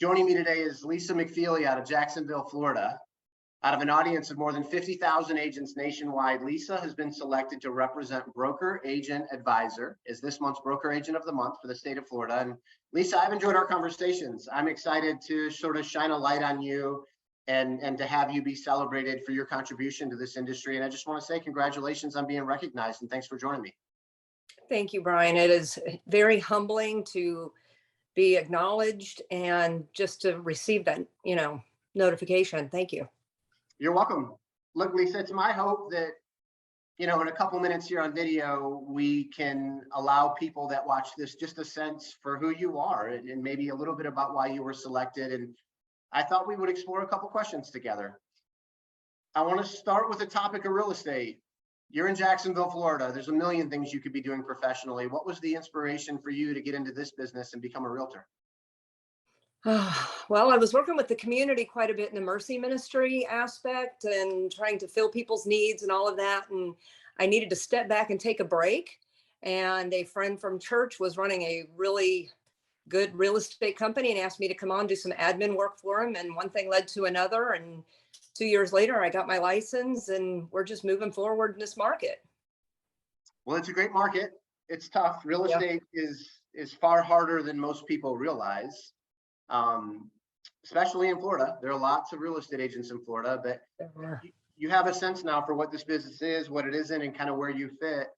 Joining me today is Lisa McFeely out of Jacksonville, Florida. Out of an audience of more than 50,000 agents nationwide, Lisa has been selected to represent Broker Agent Advisor as this month's Broker Agent of the Month for the state of Florida. And Lisa, I've enjoyed our conversations. I'm excited to sort of shine a light on you and to have you be celebrated for your contribution to this industry. And I just want to say congratulations on being recognized and thanks for joining me. Thank you, Brian. It is very humbling to be acknowledged and just to receive that, notification. Thank you. You're welcome. Look, Lisa, it's my hope that, in a couple minutes here on video, we can allow people that watch this just a sense for who you are and maybe a little bit about why you were selected. And I thought we would explore a couple questions together. I want to start with the topic of real estate. You're in Jacksonville, Florida. There's a million things you could be doing professionally. What was the inspiration for you to get into this business and become a realtor? Well, I was working with the community quite a bit in the mercy ministry aspect and trying to fill people's needs and all of that. And I needed to step back and take a break. And a friend from church was running a really good real estate company and asked me to come on, do some admin work for him. And one thing led to another. And 2 years later, I got my license and we're just moving forward in this market. Well, it's a great market. It's tough. Real estate is far harder than most people realize. Especially in Florida. There are lots of real estate agents in Florida, but you have a sense now for what this business is, what it isn't, and kind of where you fit.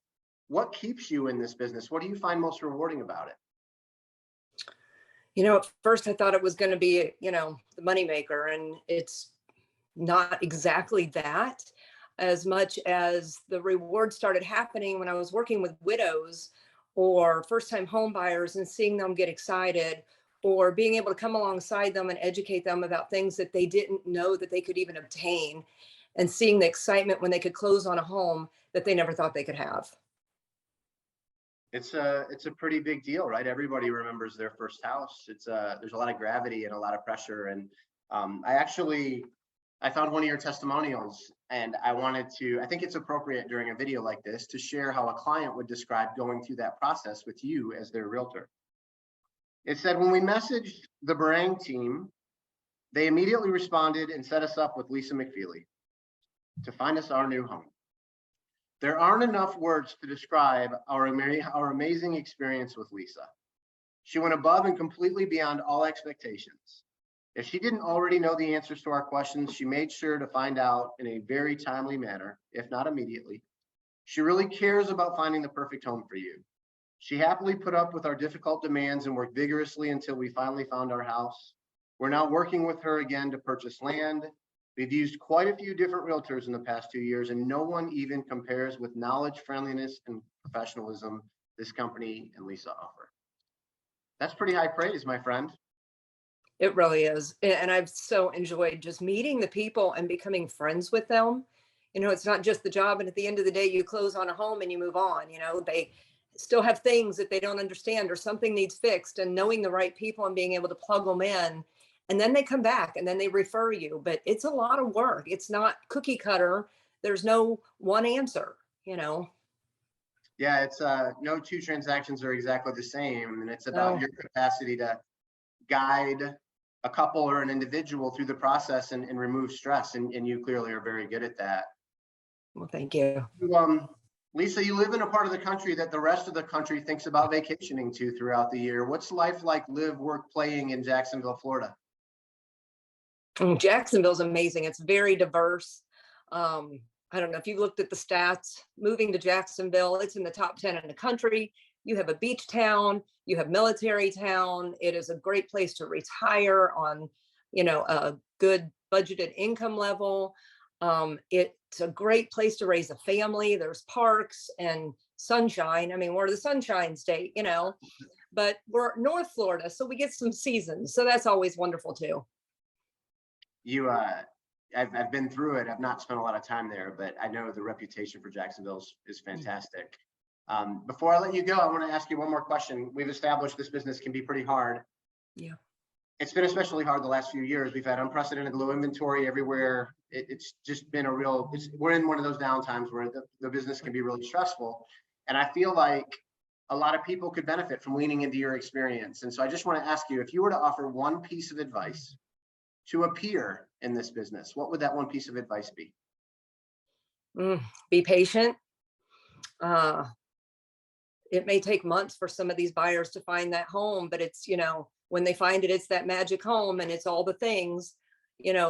What keeps you in this business? What do you find most rewarding about it? At first I thought it was going to be, the moneymaker, and it's not exactly that, as much as the reward started happening when I was working with widows or first-time home buyers and seeing them get excited, or being able to come alongside them and educate them about things that they didn't know that they could even obtain, and seeing the excitement when they could close on a home that they never thought they could have. It's a pretty big deal, right? Everybody remembers their first house. There's a lot of gravity and a lot of pressure. And I found one of your testimonials, and I think it's appropriate during a video like this to share how a client would describe going through that process with you as their realtor. It said, when we messaged the Barang team, they immediately responded and set us up with Lisa McFeely to find us our new home. There aren't enough words to describe our amazing experience with Lisa. She went above and completely beyond all expectations. If she didn't already know the answers to our questions, she made sure to find out in a very timely manner, if not immediately. She really cares about finding the perfect home for you. She happily put up with our difficult demands and worked vigorously until we finally found our house. We're now working with her again to purchase land. We've used quite a few different realtors in the past 2 years, and no one even compares with knowledge, friendliness, and professionalism this company and Lisa offer. That's pretty high praise, my friend. It really is. And I've so enjoyed just meeting the people and becoming friends with them. It's not just the job, and at the end of the day, you close on a home and you move on. They still have things that they don't understand or something needs fixed, and knowing the right people and being able to plug them in, and then they come back and then they refer you. But it's a lot of work. It's not cookie cutter. There's no one answer, Yeah, it's no two transactions are exactly the same, and it's about your capacity to guide a couple or an individual through the process and remove stress, and you clearly are very good at that. Well, thank you. Lisa, you live in a part of the country that the rest of the country thinks about vacationing to throughout the year. What's life like, live, work, playing in Jacksonville, Florida? Jacksonville's amazing. It's very diverse. I don't know if you looked at the stats, moving to Jacksonville, it's in the top 10 in the country. You have a beach town, you have military town. It is a great place to retire on, a good budgeted income level. It's a great place to raise a family. There's parks and sunshine. I mean, we're the sunshine state, but we're North Florida, so we get some seasons. So that's always wonderful too. I've been through it. I've not spent a lot of time there, but I know the reputation for Jacksonville is fantastic. Before I let you go, I want to ask you one more question. We've established this business can be pretty hard. Yeah. It's been especially hard the last few years. We've had unprecedented low inventory everywhere. It's just been we're in one of those downtimes where the business can be really stressful. And I feel like a lot of people could benefit from leaning into your experience. And so I just want to ask you, if you were to offer one piece of advice to a peer in this business, what would that one piece of advice be? Be patient. It may take months for some of these buyers to find that home, but it's, when they find it, it's that magic home and it's all the things.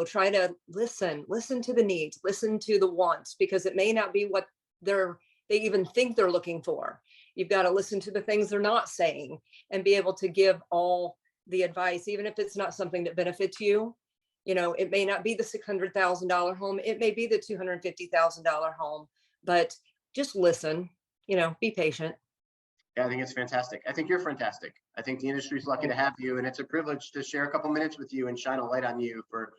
Try to listen to the needs, listen to the wants, because it may not be what they even think they're looking for. You've got to listen to the things they're not saying and be able to give all the advice, even if it's not something that benefits you. It may not be the $600,000 home. It may be the $250,000 home, but just listen, be patient. Yeah, I think it's fantastic. I think you're fantastic. I think the industry's lucky to have you, and it's a privilege to share a couple minutes with you and shine a light on you for,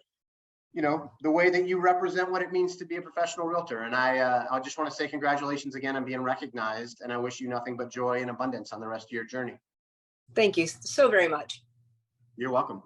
the way that you represent what it means to be a professional realtor. And I just want to say congratulations again on being recognized, and I wish you nothing but joy and abundance on the rest of your journey. Thank you so very much. You're welcome.